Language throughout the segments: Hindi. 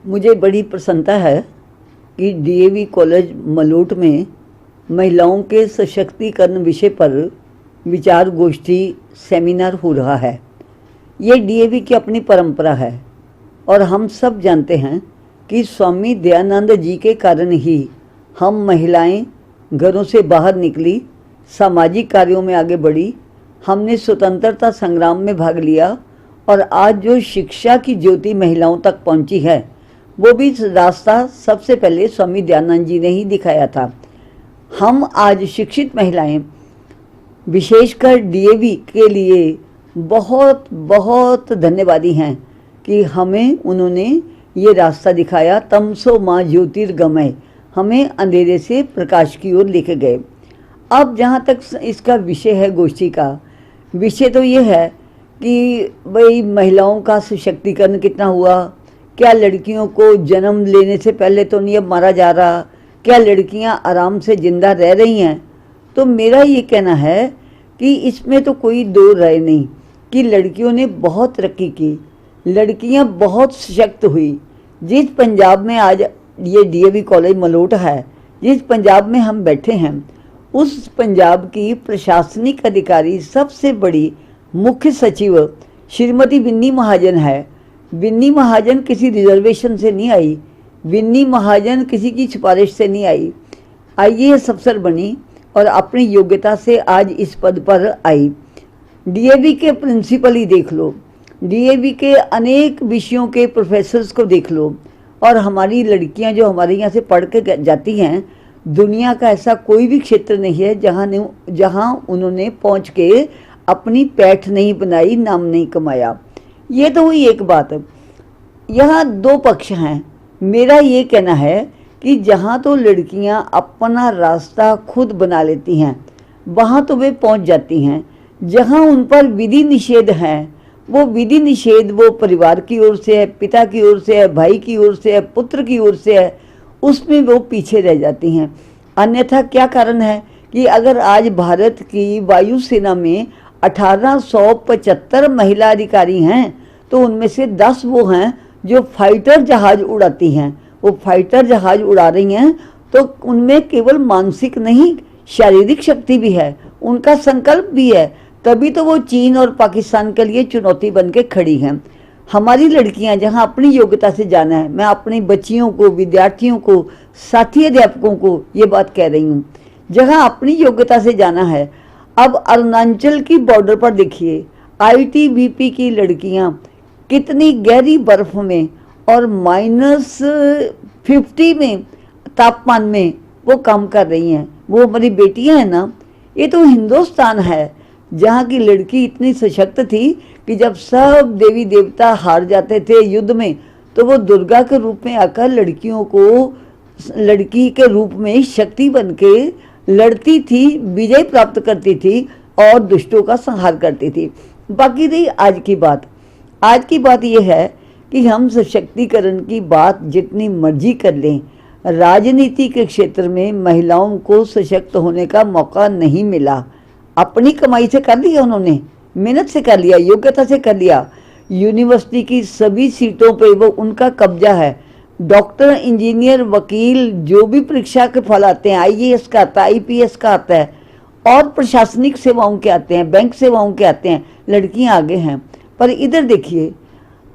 मुझे बड़ी प्रसन्नता है कि डीएवी कॉलेज मलोट में महिलाओं के सशक्तिकरण विषय पर विचार गोष्ठी सेमिनार हो रहा है। ये डीएवी की अपनी परंपरा है और हम सब जानते हैं कि स्वामी दयानंद जी के कारण ही हम महिलाएं घरों से बाहर निकली, सामाजिक कार्यों में आगे बढ़ी, हमने स्वतंत्रता संग्राम में भाग लिया और आज जो शिक्षा की ज्योति महिलाओं तक पहुंची है वो भी रास्ता सबसे पहले स्वामी दयानंद जी ने ही दिखाया था। हम आज शिक्षित महिलाएं विशेषकर डीएवी के लिए बहुत बहुत धन्यवादी हैं कि हमें उन्होंने ये रास्ता दिखाया। तमसो माँ ज्योतिर्गमय, हमें अंधेरे से प्रकाश की ओर लेके गए। अब जहाँ तक इसका विषय है, गोष्ठी का विषय तो ये है कि भाई महिलाओं का सशक्तिकरण कितना हुआ, क्या लड़कियों को जन्म लेने से पहले तो नहीं अब मारा जा रहा, क्या लड़कियां आराम से जिंदा रह रही हैं। तो मेरा ये कहना है कि इसमें तो कोई दो राय नहीं कि लड़कियों ने बहुत तरक्की की, लड़कियां बहुत सशक्त हुई। जिस पंजाब में आज ये डीएवी कॉलेज मलोट है, जिस पंजाब में हम बैठे हैं, उस पंजाब की प्रशासनिक अधिकारी सबसे बड़ी मुख्य सचिव श्रीमती विन्नी महाजन है। विन्नी महाजन किसी रिजर्वेशन से नहीं आई, विन्नी महाजन किसी की सिफारिश से नहीं आई, आईएएस अफसर बनी और अपनी योग्यता से आज इस पद पर आई। डीएवी के प्रिंसिपल ही देख लो, डीएवी के अनेक विषयों के प्रोफेसर्स को देख लो, और हमारी लड़कियां जो हमारे यहाँ से पढ़ के जाती हैं, दुनिया का ऐसा कोई भी क्षेत्र नहीं है जहाँ उन्होंने पहुँच के अपनी पैठ नहीं बनाई, नाम नहीं कमाया। ये तो हुई एक बात। यहाँ दो पक्ष हैं। मेरा ये कहना है कि जहाँ तो लड़कियाँ अपना रास्ता खुद बना लेती हैं वहाँ तो वे पहुँच जाती हैं। जहाँ उन पर विधि निषेध है, वो विधि निषेध वो परिवार की ओर से है, पिता की ओर से है, भाई की ओर से है, पुत्र की ओर से है, उसमें वो पीछे रह जाती हैं। अन्यथा क्या कारण है कि अगर आज भारत की वायुसेना में 1875 महिला अधिकारी हैं तो उनमें से 10 वो हैं जो फाइटर जहाज उड़ाती हैं। वो फाइटर जहाज उड़ा रही हैं तो उनमें केवल मानसिक नहीं, शारीरिक शक्ति भी है, उनका संकल्प भी है, तभी तो वो चीन और पाकिस्तान के लिए चुनौती बन के खड़ी हैं। हमारी लड़कियां जहां अपनी योग्यता से जाना है, मैं अपनी बच्चियों को, विद्यार्थियों को, साथी अध्यापकों को ये बात कह रही हूँ, जहां अपनी योग्यता से जाना है। अब अरुणाचल की बॉर्डर पर देखिए, आईटीबीपी की लड़कियां कितनी गहरी बर्फ में और -50 में तापमान में वो काम कर रही हैं। वो हमारी बेटियां हैं ना। ये तो हिंदुस्तान है जहाँ की लड़की इतनी सशक्त थी कि जब सब देवी देवता हार जाते थे युद्ध में तो वो दुर्गा के रूप में आकर लड़कियों को लड़की के रूप में शक्ति बन के लड़ती थी, विजय प्राप्त करती थी और दुष्टों का संहार करती थी। बाकी रही आज की बात। आज की बात यह है कि हम सशक्तिकरण की बात जितनी मर्जी कर लें, राजनीति के क्षेत्र में महिलाओं को सशक्त होने का मौका नहीं मिला। अपनी कमाई से कर लिया उन्होंने, मेहनत से कर लिया, योग्यता से कर लिया। यूनिवर्सिटी की सभी सीटों पे वो उनका कब्जा है। डॉक्टर, इंजीनियर, वकील जो भी परीक्षा के फल आते हैं, आईएएस का आता है, आईपीएस का आता है और प्रशासनिक सेवाओं के आते हैं, बैंक सेवाओं के आते हैं, लड़कियां आगे हैं। पर इधर देखिए,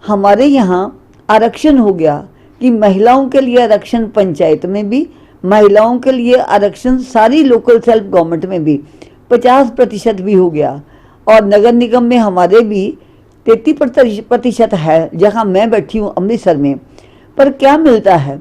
हमारे यहाँ आरक्षण हो गया कि महिलाओं के लिए आरक्षण पंचायत में भी, महिलाओं के लिए आरक्षण सारी लोकल सेल्फ गवर्नमेंट में भी 50% भी हो गया, और नगर निगम में हमारे भी 33% है, जहाँ मैं बैठी हूँ अमृतसर में। पर क्या मिलता है,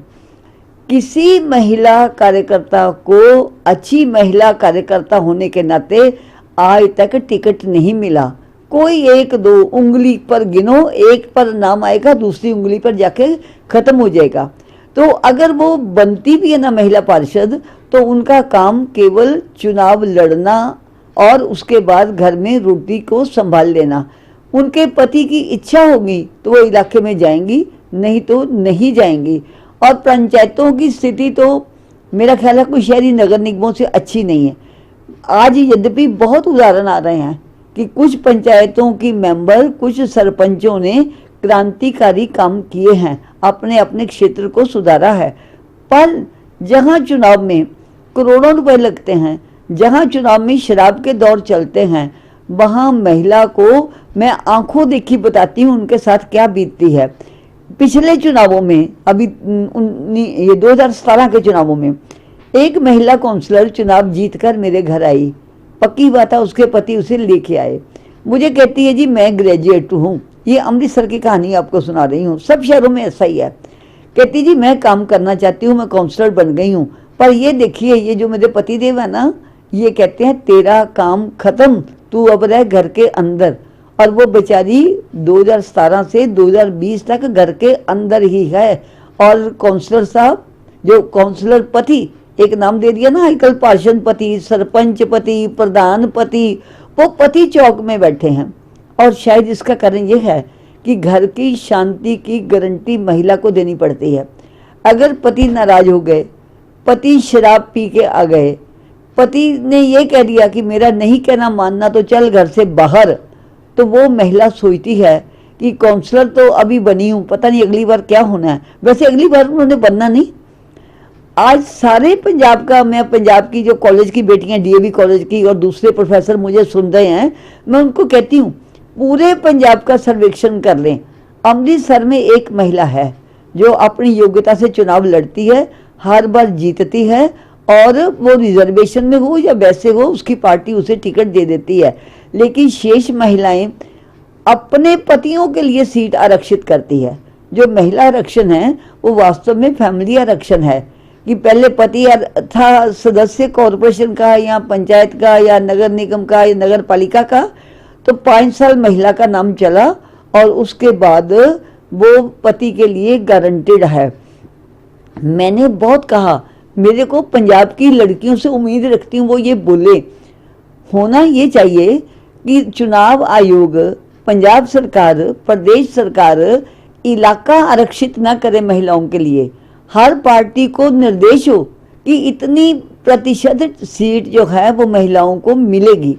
किसी महिला कार्यकर्ता को अच्छी महिला कार्यकर्ता होने के नाते आज तक टिकट नहीं मिला। कोई एक दो उंगली पर गिनो, एक पर नाम आएगा, दूसरी उंगली पर जाके खत्म हो जाएगा। तो अगर वो बनती भी है ना महिला पार्षद, तो उनका काम केवल चुनाव लड़ना और उसके बाद घर में रोटी को संभाल लेना। उनके पति की इच्छा होगी तो वो इलाके में जाएंगी, नहीं तो नहीं जाएंगी। और पंचायतों की स्थिति तो मेरा ख्याल है कोई शहरी नगर निगमों से अच्छी नहीं है। आज यद्यपि बहुत उदाहरण आ रहे हैं कि कुछ पंचायतों की मेंबर, कुछ सरपंचों ने क्रांतिकारी काम किए हैं। अपने अपने क्षेत्र को सुधारा है। पर जहाँ चुनाव में करोड़ों रुपए लगते हैं, जहाँ चुनाव में शराब के दौर चलते हैं, वहाँ महिला को मैं आंखों देखी बताती हूँ उनके साथ क्या बीतती है। पिछले चुनावों में, अभी ये 2017 के चुनावों में, एक महिला काउंसलर चुनाव जीतकर मेरे घर आई। पक्की बात है, उसके पति उसे लेके आए। मुझे कहती है जी मैं ग्रेजुएट हूँ, ये अमृतसर की कहानी आपको सुना रही हूँ, सब शहरों में ऐसा ही है। कहती जी मैं काम करना चाहती हूँ, मैं काउंसलर बन गई हूँ, पर ये देखिए ये जो मेरे पति देव है ना, ये कहते हैं तेरा काम खत्म, तू अब रह घर के अंदर। और वो बेचारी 2017 से 2020 तक घर के अंदर ही है। और काउंसलर साहब, जो काउंसलर पति, एक नाम दे दिया ना आजकल, पार्षद पति, सरपंच पति, प्रधान पति, वो पति चौक में बैठे हैं। और शायद इसका कारण ये है कि घर की शांति की गारंटी महिला को देनी पड़ती है। अगर पति नाराज हो गए, पति शराब पी के आ गए, पति ने ये कह दिया कि मेरा नहीं कहना मानना तो चल घर से बाहर, तो वो महिला सोचती है कि काउंसलर तो अभी बनी हूँ, पता नहीं अगली बार क्या होना है। वैसे अगली बार उन्होंने बनना नहीं। आज सारे पंजाब का, मैं पंजाब की जो कॉलेज की बेटियां, डीएवी कॉलेज की और दूसरे प्रोफेसर मुझे सुन रहे हैं, मैं उनको कहती हूँ पूरे पंजाब का सर्वेक्षण कर लें। अमृतसर में एक महिला है जो अपनी योग्यता से चुनाव लड़ती है, हर बार जीतती है, और वो रिजर्वेशन में हो या वैसे हो, उसकी पार्टी उसे टिकट दे देती है। लेकिन शेष महिलाएं अपने पतियों के लिए सीट आरक्षित करती है। जो महिला आरक्षण है वो वास्तव में फैमिली आरक्षण है, कि पहले पति था सदस्य कॉरपोरेशन का या पंचायत का या नगर निगम का या नगर पालिका का, तो 5 साल महिला का नाम चला और उसके बाद वो पति के लिए गारंटेड है। मैंने बहुत कहा, मेरे को पंजाब की लड़कियों से उम्मीद रखती हूँ वो ये बोले। होना ये चाहिए कि चुनाव आयोग, पंजाब सरकार, प्रदेश सरकार इलाका आरक्षित ना करे महिलाओं के लिए। हर पार्टी को निर्देश हो कि इतनी प्रतिशत सीट जो है वो महिलाओं को मिलेगी,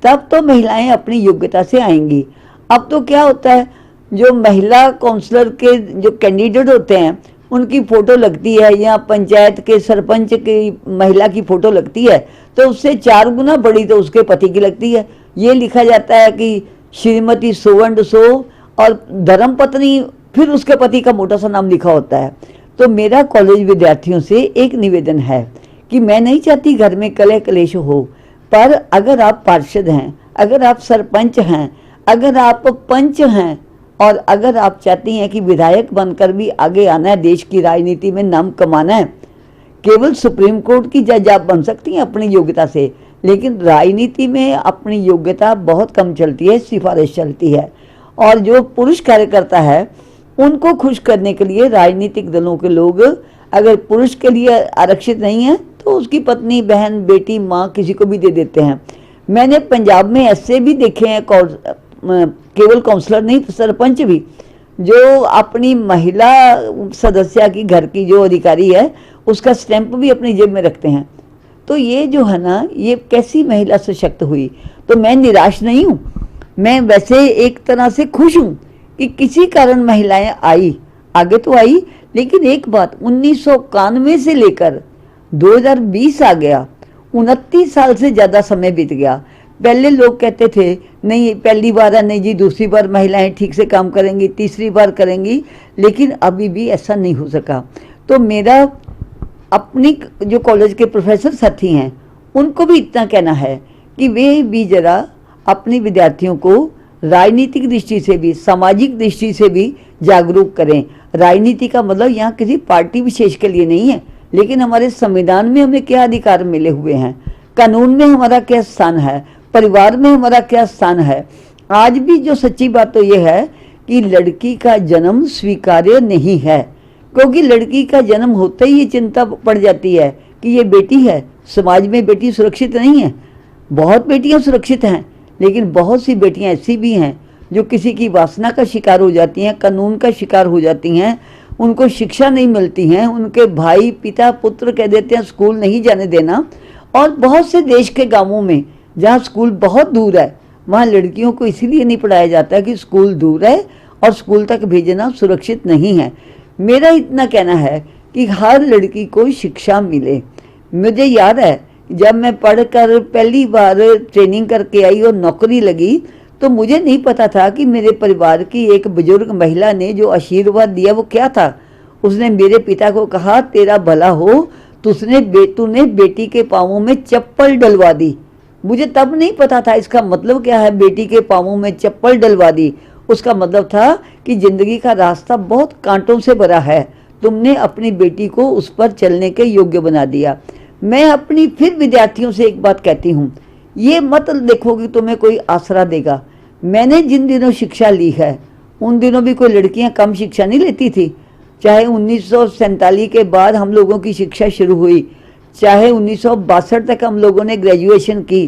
तब तो महिलाएं अपनी योग्यता से आएंगी। अब तो क्या होता है, जो महिला काउंसलर के जो कैंडिडेट होते हैं उनकी फोटो लगती है, या पंचायत के सरपंच की महिला की फोटो लगती है, तो उससे 4 गुना बड़ी तो उसके पति की लगती है। ये लिखा जाता है कि श्रीमती सो एंड सो, और धर्म पत्नी फिर उसके पति का मोटा सा नाम लिखा होता है। तो मेरा कॉलेज विद्यार्थियों से एक निवेदन है कि मैं नहीं चाहती घर में कलह कलेश हो, पर अगर आप पार्षद हैं, अगर आप सरपंच हैं, अगर आप पंच हैं, और अगर आप चाहती हैं कि विधायक बनकर भी आगे आना है, देश की राजनीति में नाम कमाना है, केवल सुप्रीम कोर्ट की जज आप बन सकती हैं अपनी योग्यता से, लेकिन राजनीति में अपनी योग्यता बहुत कम चलती है, सिफारिश चलती है। और जो पुरुष कार्यकर्ता है उनको खुश करने के लिए राजनीतिक दलों के लोग अगर पुरुष के लिए आरक्षित नहीं है तो उसकी पत्नी, बहन, बेटी, माँ किसी को भी दे देते हैं। मैंने पंजाब में ऐसे भी देखे हैं, केवल काउंसलर नहीं, सरपंच भी, जो अपनी महिला सदस्य की, घर की जो अधिकारी है, उसका स्टैंप भी अपनी जेब में रखते हैं। तो ये जो है ना, ये कैसी महिला सशक्त हुई। तो मैं निराश नहीं हूँ, मैं वैसे एक तरह से खुश हूँ कि किसी कारण महिलाएं आई, आगे तो आई। लेकिन एक बात, 1991 से लेकर 2020 आ गया, 29 साल से ज़्यादा समय बीत गया। पहले लोग कहते थे नहीं पहली बार है, नहीं जी दूसरी बार महिलाएं ठीक से काम करेंगी, तीसरी बार करेंगी, लेकिन अभी भी ऐसा नहीं हो सका। तो मेरा अपनी जो कॉलेज के प्रोफेसर साथी हैं उनको भी इतना कहना है कि वे भी जरा अपने विद्यार्थियों को राजनीतिक दृष्टि से भी, सामाजिक दृष्टि से भी जागरूक करें। राजनीति का मतलब यहाँ किसी पार्टी विशेष के लिए नहीं है, लेकिन हमारे संविधान में हमें क्या अधिकार मिले हुए हैं, कानून में हमारा क्या स्थान है, परिवार में हमारा क्या स्थान है। आज भी जो सच्ची बात तो ये है कि लड़की का जन्म स्वीकार्य नहीं है, क्योंकि लड़की का जन्म होते ही ये चिंता पड़ जाती है कि ये बेटी है, समाज में बेटी सुरक्षित नहीं है। बहुत बेटियां सुरक्षित हैं, लेकिन बहुत सी बेटियां ऐसी भी हैं जो किसी की वासना का शिकार हो जाती हैं, कानून का शिकार हो जाती हैं, उनको शिक्षा नहीं मिलती हैं, उनके भाई, पिता, पुत्र कह देते हैं स्कूल नहीं जाने देना। और बहुत से देश के गांवों में जहाँ स्कूल बहुत दूर है, वहाँ लड़कियों को इसीलिए नहीं पढ़ाया जाता कि स्कूल दूर है और स्कूल तक भेजना सुरक्षित नहीं है। मेरा इतना कहना है कि हर लड़की को शिक्षा मिले। मुझे याद है जब मैं पढ़कर पहली बार ट्रेनिंग करके आई और नौकरी लगी, तो मुझे नहीं पता था कि मेरे परिवार की एक बुजुर्ग महिला ने जो आशीर्वाद दिया वो क्या था। उसने मेरे पिता को कहा, तेरा भला हो, तूने बेटी के पाँवों में चप्पल डलवा दी। मुझे तब नहीं पता था इसका मतलब क्या है, बेटी के पाँवों में चप्पल डलवा दी। उसका मतलब था कि जिंदगी का रास्ता बहुत कांटों से भरा है, तुमने अपनी बेटी को उस पर चलने के योग्य बना दिया। मैं अपनी फिर विद्यार्थियों से एक बात कहती हूँ, ये मत देखो कि तुम्हें कोई आसरा देगा। मैंने जिन दिनों शिक्षा ली है उन दिनों भी कोई लड़कियां कम शिक्षा नहीं लेती थी। चाहे 1947 के बाद हम लोगों की शिक्षा शुरू हुई, चाहे 1962 तक हम लोगों ने ग्रेजुएशन की,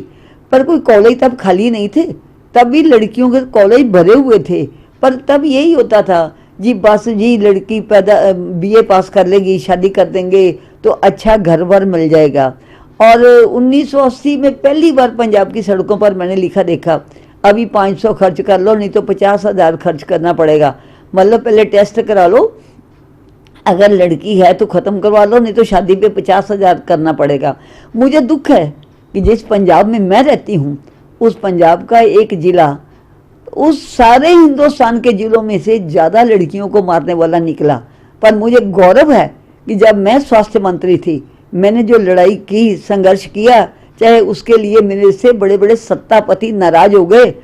पर कोई कॉलेज तब खाली नहीं थे। तब भी लड़कियों के कॉलेज भरे हुए थे, पर तब यही होता था जी, बस जी लड़की बीए पास कर लेगी, शादी कर देंगे तो अच्छा घर वर मिल जाएगा। और 1980 में पहली बार पंजाब की सड़कों पर मैंने लिखा देखा, अभी 500 खर्च कर लो, नहीं तो 50,000 खर्च करना पड़ेगा। मतलब पहले टेस्ट करा लो, अगर लड़की है तो ख़त्म करवा लो, नहीं तो शादी पे 50,000 करना पड़ेगा। मुझे दुख है कि जिस पंजाब में मैं रहती हूँ, उस पंजाब का एक ज़िला उस सारे हिंदुस्तान के ज़िलों में से ज़्यादा लड़कियों को मारने वाला निकला। पर मुझे गौरव है कि जब मैं स्वास्थ्य मंत्री थी, मैंने जो लड़ाई की, संघर्ष किया, चाहे उसके लिए मेरे से बड़े बड़े सत्तापति नाराज हो गए,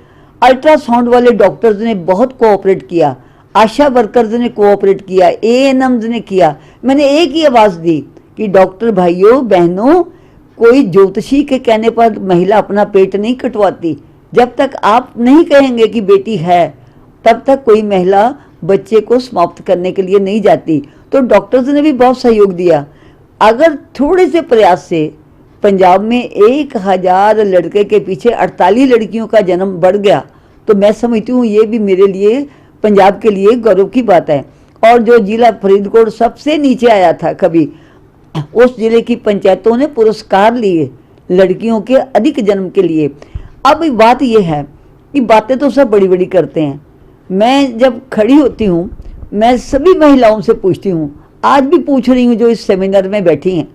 अल्ट्रासाउंड वाले डॉक्टर्स ने बहुत कोऑपरेट किया, आशा वर्कर्स ने कोऑपरेट किया, एएनएम्स ने किया। मैंने एक ही आवाज़ दी कि डॉक्टर भाइयों बहनों, कोई ज्योतिषी के कहने पर महिला अपना पेट नहीं कटवाती। जब तक आप नहीं कहेंगे कि बेटी है, तब तक कोई महिला बच्चे को समाप्त करने के लिए नहीं जाती। तो डॉक्टर्स ने भी बहुत सहयोग दिया। अगर थोड़े से प्रयास से पंजाब में 1000 लड़के के पीछे 48 लड़कियों का जन्म बढ़ गया, तो मैं समझती हूँ ये भी मेरे लिए, पंजाब के लिए गौरव की बात है। और जो जिला फरीदकोट सबसे नीचे आया था कभी, उस जिले की पंचायतों ने पुरस्कार लिए लड़कियों के अधिक जन्म के लिए। अब बात यह है कि बातें तो सब बड़ी बड़ी करते हैं। मैं जब खड़ी होती हूँ, मैं सभी महिलाओं से पूछती हूँ, आज भी पूछ रही हूँ जो इस सेमिनार में बैठी हैं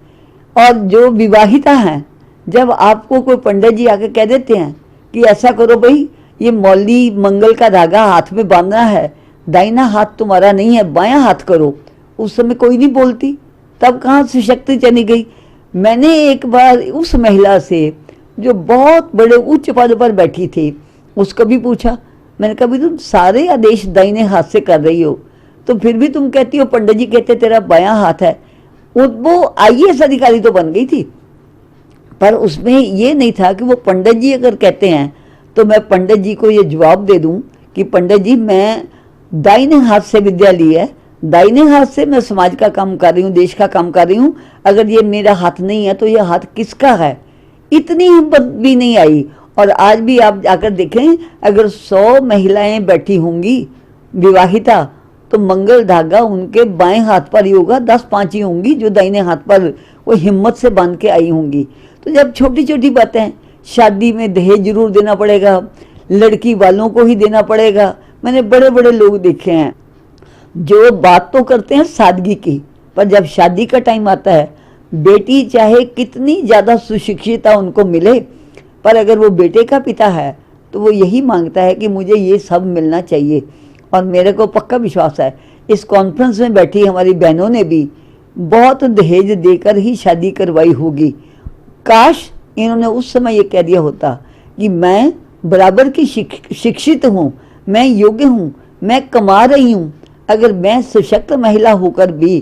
और जो विवाहिता हैं, जब आपको कोई पंडित जी आके कह देते हैं कि ऐसा करो भाई, ये मौली मंगल का धागा हाथ में बांधना है, दाहिना हाथ तुम्हारा नहीं है, बायां हाथ करो, उस समय कोई नहीं बोलती। तब कहाँ से शक्ति चली गई। मैंने एक बार उस महिला से जो बहुत बड़े उच्च पद पर बैठी थी, उसको भी पूछा, मैंने कहा भी तुम सारे आदेश दाहिने हाथ से कर रही हो, तो फिर भी तुम कहती हो, पंडित जी कहते तेरा बायां हाथ है। वो आईएएस अधिकारी तो बन गई थी, पर उसमें ये नहीं था कि वो पंडित जी अगर कहते हैं तो मैं पंडित जी को ये जवाब दे दूं कि पंडित जी मैं दाहिने हाथ से विद्या ली है, दाहिने हाथ से मैं समाज का काम कर रही हूँ, देश का काम कर रही हूँ, अगर ये मेरा हाथ नहीं है तो ये हाथ किसका है। इतनी हिम्मत भी नहीं आई। और आज भी आप जाकर देखें, अगर 100 महिलाएं बैठी होंगी विवाहिता, तो मंगल धागा उनके बाएं हाथ पर ही होगा, 10-5 ही होंगी जो दाहिने हाथ पर वो हिम्मत से बांध के आई होंगी। तो जब छोटी छोटी बातें, शादी में दहेज जरूर देना पड़ेगा, लड़की वालों को ही देना पड़ेगा। मैंने बड़े बड़े लोग देखे हैं जो बात तो करते हैं सादगी की, पर जब शादी का टाइम आता है, बेटी चाहे कितनी ज़्यादा सुशिक्षिता उनको मिले, पर अगर वो बेटे का पिता है तो वो यही मांगता है कि मुझे ये सब मिलना चाहिए। और मेरे को पक्का विश्वास है, इस कॉन्फ्रेंस में बैठी हमारी बहनों ने भी बहुत दहेज देकर ही शादी करवाई होगी। काश इन्होंने उस समय ये कह दिया होता कि मैं बराबर की शिक्षित हूँ, मैं योग्य हूँ, मैं कमा रही हूँ। अगर मैं सशक्त महिला होकर भी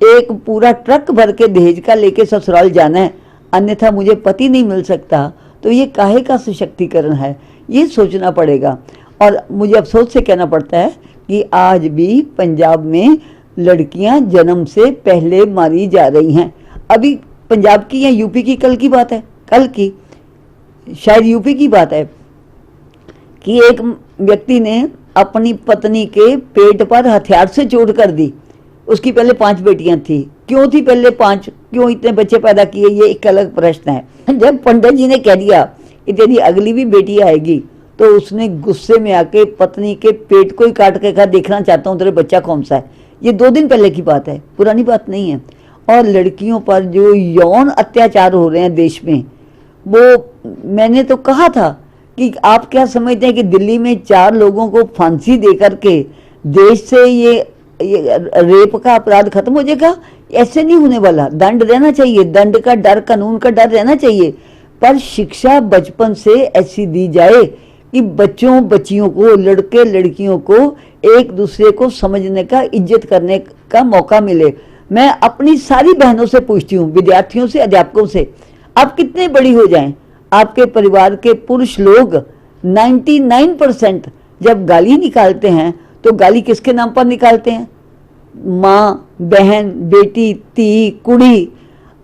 एक पूरा ट्रक भर के दहेज का लेके ससुराल जाना है, अन्यथा मुझे पति नहीं मिल सकता, तो ये काहे का सशक्तिकरण है, ये सोचना पड़ेगा। और मुझे अफसोस से कहना पड़ता है कि आज भी पंजाब में लड़कियां जन्म से पहले मारी जा रही हैं। अभी पंजाब की या यूपी की कल की बात है, कल की शायद यूपी की बात है कि एक व्यक्ति ने अपनी पत्नी के पेट पर हथियार से चोट कर दी। उसकी पहले 5 बेटियां थी। क्यों थी पहले 5, क्यों इतने बच्चे पैदा किए, ये एक अलग प्रश्न है। जब पंडित जी ने कह दिया कि तेरी अगली भी बेटी आएगी, तो उसने गुस्से में आके पत्नी के पेट को ही काट के कहा, देखना चाहता हूँ तेरे बच्चा कौन सा है। ये 2 दिन पहले की बात है, पुरानी बात नहीं है। और लड़कियों पर जो यौन अत्याचार हो रहे हैं देश में, वो मैंने तो कहा था कि आप क्या समझते हैं कि दिल्ली में 4 लोगों को फांसी दे करके देश से ये रेप का अपराध खत्म हो जाएगा? ऐसे नहीं होने वाला। दंड रहना चाहिए, दंड का डर, कानून का डर रहना चाहिए, पर शिक्षा बचपन से ऐसी दी जाए कि बच्चों बच्चियों को, लड़के लड़कियों को एक दूसरे को समझने का, इज्जत करने का मौका मिले। मैं अपनी सारी बहनों से पूछती हूँ, विद्यार्थियों से, अध्यापकों से, आप कितने बड़ी हो जाएं, आपके परिवार के पुरुष लोग 99% जब गाली निकालते हैं तो गाली किसके नाम पर निकालते हैं? माँ, बहन, बेटी, ती, कुड़ी।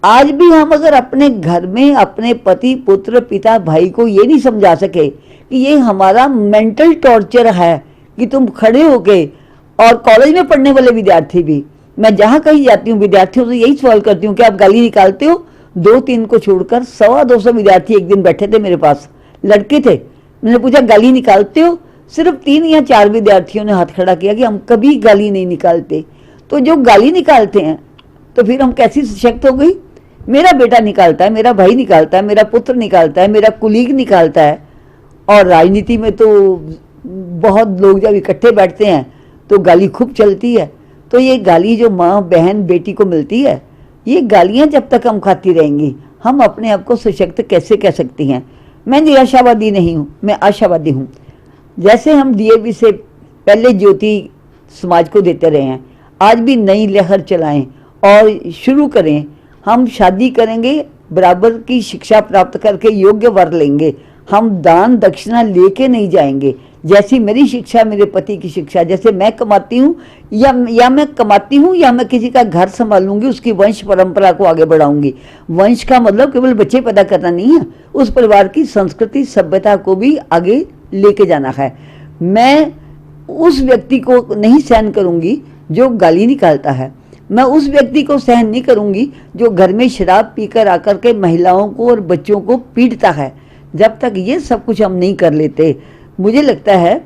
आज भी हम अगर अपने घर में अपने पति, पुत्र, पिता, भाई को ये नहीं समझा सके कि ये हमारा मेंटल टॉर्चर है कि तुम खड़े होके, और कॉलेज में पढ़ने वाले विद्यार्थी भी, मैं जहाँ कहीं जाती हूँ विद्यार्थियों से यही सवाल करती हूँ कि आप गाली निकालते हो? 2-3 को छोड़कर 250 विद्यार्थी एक दिन बैठे थे मेरे पास, लड़के थे। मैंने पूछा गाली निकालते हो? सिर्फ 3 या 4 विद्यार्थियों ने हाथ खड़ा किया कि हम कभी गाली नहीं निकालते। तो जो गाली निकालते हैं तो फिर हम कैसी सशक्त हो गई? मेरा बेटा निकालता है, मेरा भाई निकालता है, मेरा पुत्र निकालता है, मेरा कुलीग निकालता है। और राजनीति में तो बहुत लोग जब इकट्ठे बैठते हैं तो गाली खूब चलती है। तो ये गाली जो माँ, बहन, बेटी को मिलती है, ये गालियाँ जब तक हम खाती रहेंगी, हम अपने आप को सशक्त कैसे कह सकती हैं? मैं निराशावादी नहीं हूँ, मैं आशावादी हूँ। जैसे हम डीएवी से पहले ज्योति समाज को देते रहे हैं, आज भी नई लहर चलाएं और शुरू करें। हम शादी करेंगे, बराबर की शिक्षा प्राप्त करके योग्य वर लेंगे। हम दान दक्षिणा लेके नहीं जाएंगे। जैसी मेरी शिक्षा, मेरे पति की शिक्षा, जैसे मैं कमाती हूँ या मैं कमाती हूँ या मैं किसी का घर संभालूंगी, उसकी वंश परंपरा को आगे बढ़ाऊंगी। वंश का मतलब केवल बच्चे पैदा करना नहीं है, उस परिवार की संस्कृति, सभ्यता को भी आगे लेके जाना है। मैं उस व्यक्ति को नहीं सहन करूंगी जो गाली निकालता है। मैं उस व्यक्ति को सहन नहीं करूंगी जो घर में शराब पीकर आकर के महिलाओं को और बच्चों को पीटता है। जब तक ये सब कुछ हम नहीं कर लेते, मुझे लगता है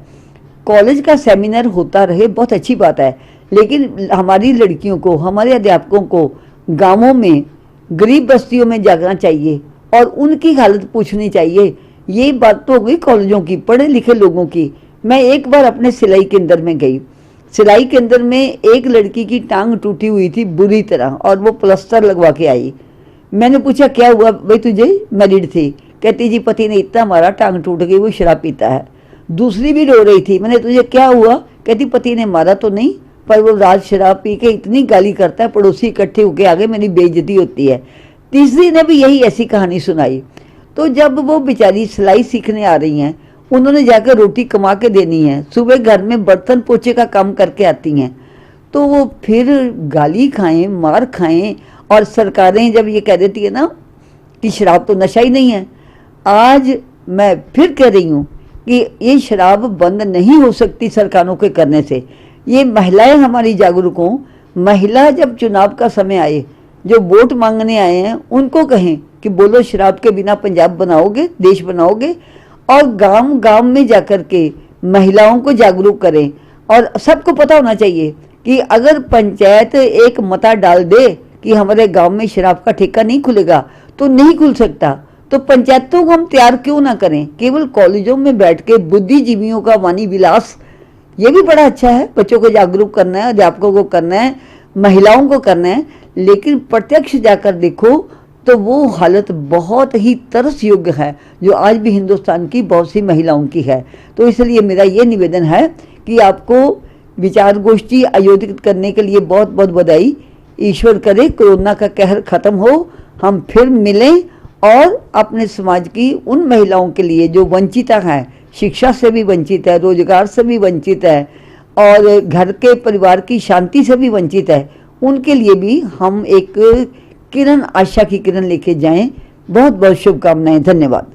कॉलेज का सेमिनार होता रहे, बहुत अच्छी बात है, लेकिन हमारी लड़कियों को, हमारे अध्यापकों को गांवों में, गरीब बस्तियों में जाना चाहिए और उनकी हालत पूछनी चाहिए। ये बात तो हो गई कॉलेजों की, पढ़े लिखे लोगों की। मैं एक बार अपने सिलाई केंद्र में गई। सिलाई केंद्र में एक लड़की की टांग टूटी हुई थी बुरी तरह, और वो प्लास्टर लगवा के आई। मैंने पूछा क्या हुआ भाई तुझे? मैरिड थी। कहती जी पति ने इतना मारा, टांग टूट गई, वो शराब पीता है। दूसरी भी रो रही थी। मैंने तुझे क्या हुआ? कहती पति ने मारा तो नहीं, पर वो रात शराब पी के इतनी गाली करता है, पड़ोसी इकट्ठे होके आगे मेरी बेइज्जती होती है। तीसरी ने भी यही ऐसी कहानी सुनाई। तो जब वो बेचारी सिलाई सीखने आ रही हैं, उन्होंने जाकर रोटी कमा के देनी है, सुबह घर में बर्तन पोछे का काम करके आती हैं, तो वो फिर गाली खाएं, मार खाएं, और सरकारें जब ये कह देती है ना कि शराब तो नशा ही नहीं है। आज मैं फिर कह रही हूँ कि ये शराब बंद नहीं हो सकती सरकारों के करने से। ये महिलाएं हमारी जागरूक हों। महिला जब चुनाव का समय आए, जो वोट मांगने आए हैं, उनको कहें कि बोलो शराब के बिना पंजाब बनाओगे, देश बनाओगे, और गांव गांव में जाकर के महिलाओं को जागरूक करें। और सबको पता होना चाहिए कि अगर पंचायत एक मता डाल दे कि हमारे गांव में शराब का ठेका नहीं खुलेगा, तो नहीं खुल सकता। तो पंचायतों को हम तैयार क्यों ना करें? केवल कॉलेजों में बैठ के बुद्धिजीवियों का वाणी विलास, ये भी बड़ा अच्छा है। बच्चों को जागरूक करना है, अध्यापकों को करना है, महिलाओं को करना है, लेकिन प्रत्यक्ष जाकर देखो तो वो हालत बहुत ही तरस योग्य है जो आज भी हिंदुस्तान की बहुत सी महिलाओं की है। तो इसलिए मेरा ये निवेदन है कि आपको विचार गोष्ठी आयोजित करने के लिए बहुत बहुत बधाई। ईश्वर करे कोरोना का कहर खत्म हो, हम फिर मिलें और अपने समाज की उन महिलाओं के लिए जो वंचिता हैं, शिक्षा से भी वंचित है, रोजगार से भी वंचित है, और घर के परिवार की शांति से भी वंचित है, उनके लिए भी हम एक किरण, आशा की किरण लेके जाएं। बहुत बहुत शुभकामनाएं। धन्यवाद।